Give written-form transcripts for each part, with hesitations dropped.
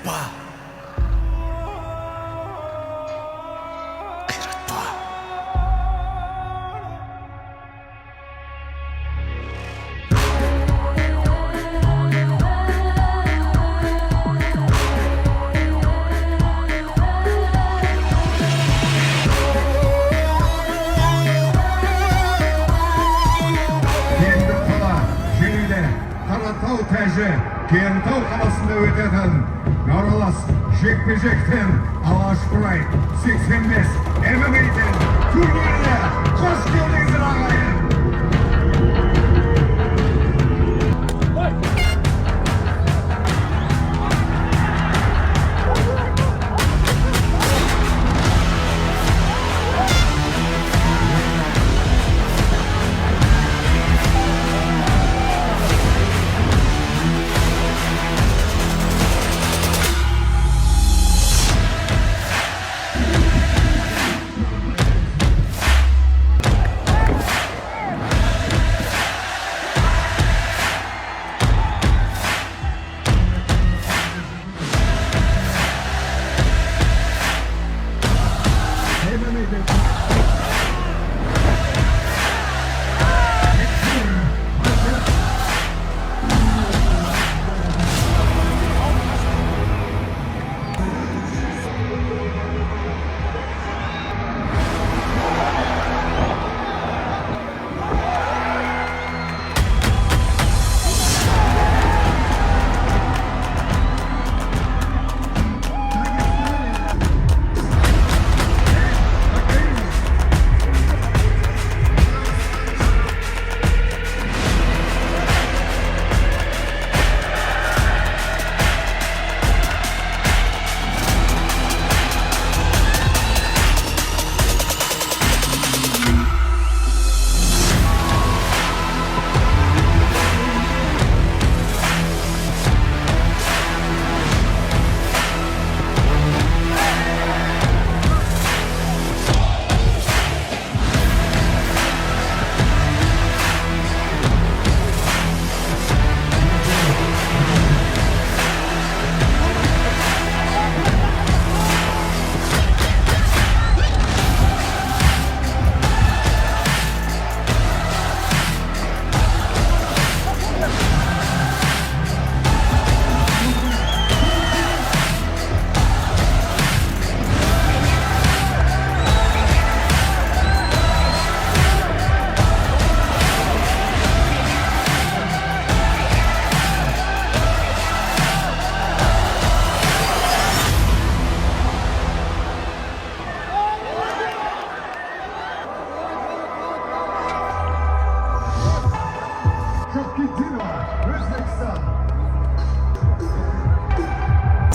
Қиратпа. Қиратпа. Karatau Təcri, Kentau qalasında ötədən Naralas jekpejekdən Alaş Buray 85 MMA'den turnirine hoş geldiniz ağayın.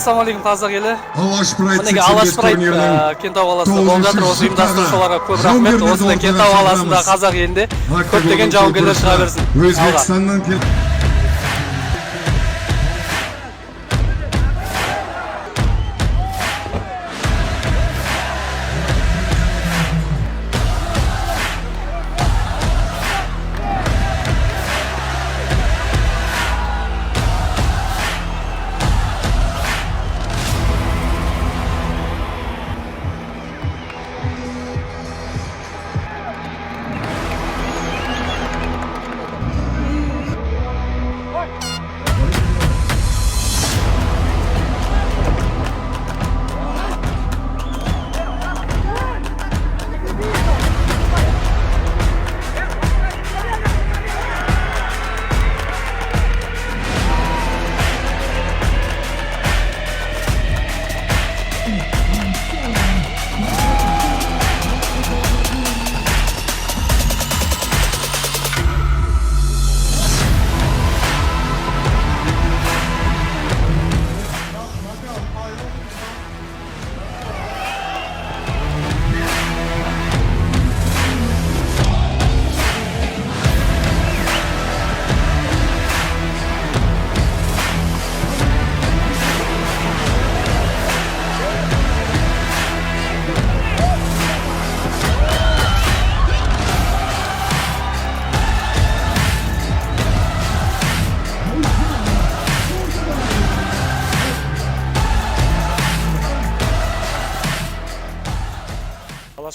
Assalamualaikum қазақ елі. Alaş Buray Мінеге Алаш Прайд Кентау қаласында болып жатыр. Осы ұйымдастырушыларға көп рахмет. Осындай Кентау қаласында қазақ елінде көптеген жауынгерлер шыға берсін. Өзбекстаннан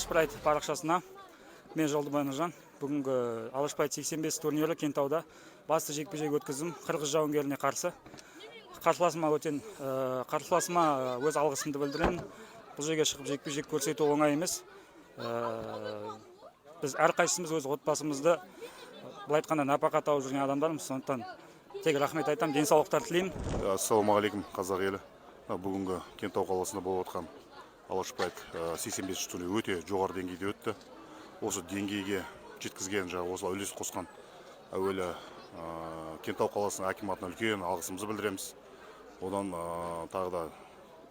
Алашпрайд парақшасына. Мен Жолдыбай Нұржан. Бүгінгі Алашпрайд 85 турнирі Кентауда басты жекпе-жек өткіздім. Қырғыз жауынгеріне қарсы. Қарсыласыма өз алғысымды білдіремін. Бұл жерге шығып жекпе-жек көрсету оңай емес. Біз әрқайсымыз өз отбасымызды былай айтқанда напақа тауып жүрген адамдармыз. Сондықтан тек рахмет айтам, денсаулықтар тілеймін. Ассалаумағалейкум, қазақ елі. Бүгінгі Кентау қаласында болып отқан Алашпрайд 85 турнирі өте жоғары деңгейде өтті. Осы деңгейге жеткізген, осылай үлес қосқан әуелі Кентау қаласының акиматына үлкен алғысымызды білдіреміз. Одан тағы да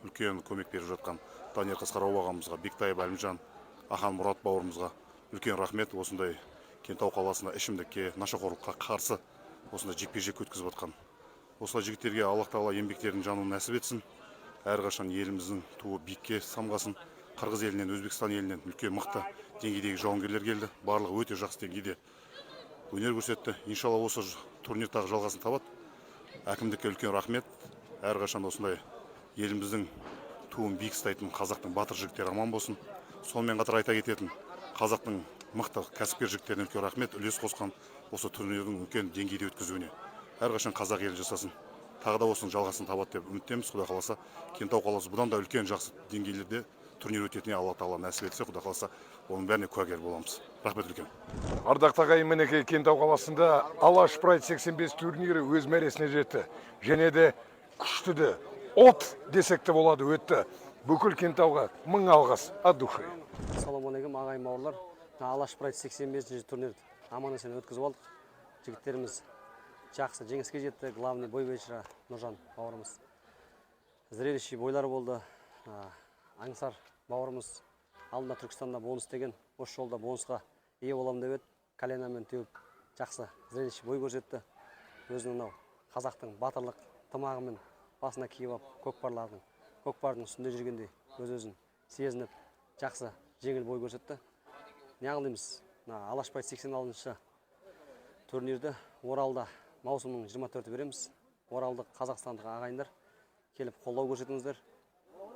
үлкен көмек беріп жатқан Танер Қасқарау ағамызға, Бектайып Әлімжан, Ахан Мұрат бауырымызға үлкен рахмет. Осындай Кентау қаласында ішімдікке, нашақорлыққа қарсы осындай жекпе-жек өткізіп жатқан. Осылай жігіттерге Аллах Тағала еңбектерінің жанын нәсіп етсін. Әрқашан еліміздің туы биікке самғасын. Қырғыз елінен, Өзбекстан елінен үлкен мықты деңгейдегі жауынгерлер келді. Барлығы өте жақсы деңгейде өнер көрсетті. Иншалла осы турнир тағы жалғасын табады. Әкімдікке үлкен рахмет. Әрқашан осындай еліміздің туын биік ұстайтын қазақтың батыр жігіттері аман болсын. Сонымен қатар айта кететін қазақтың мықты кәсіпкер жігіттеріне үлкен рахмет. Үлес қосқан осы турнирдің үлкен деңгейде өткізуіне. Әрқашан қазақ елі жасасын. Тағы да осының жалғасын табады деп үміттеміз. Құдай қаласа, Кентау қаласы бұдан да үлкен жақсы деңгейлерде турнир өтетіне Алла Тағала нәсіп етсе, Құдай қаласа, оның бәріне куәгер боламыз. Рахмет үлкен. Ардақты ағайын, мінекей Кентау қаласында Алашпрайд 85 турнирі өз мәресіне жетті. Және де күшті де, от десек те болады, өтті. Бүкіл Кентауға мың алғыс, от души. Ассалаумағалейкум ағайын бауырлар. Алашпрайд 85 турнирді аман-есен өткізіп алдық. Жігіттеріміз жақсы жеңіске жетті. Главный бой вечера Нұржан бауырымыз. Зрелище бойлар болды. Аңсар бауырымыз алдында Түркістанда бонус деген, осы жолда бонусқа ие боламын деп еді. Коленамен теуіп жақсы зрелище бой көрсетті. Өзінің қазақтың батырлық тымағымен басына киіп алып, көкпардың үстінде жүргендей өз-өзін сезініп жақсы жеңіл бой көрсетті. Неғылымыз, Алашпрайд 86 турнирді Оралда маусымның 24-і береміз. Оралдық қазақстандық ағайындар келіп қолдау көрсетіңіздер.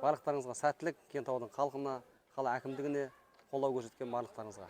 Барлықтарыңызға сәттілік, Кентаудың халқына, қала әкімдігіне қолдау көрсеткен барлықтарыңызға.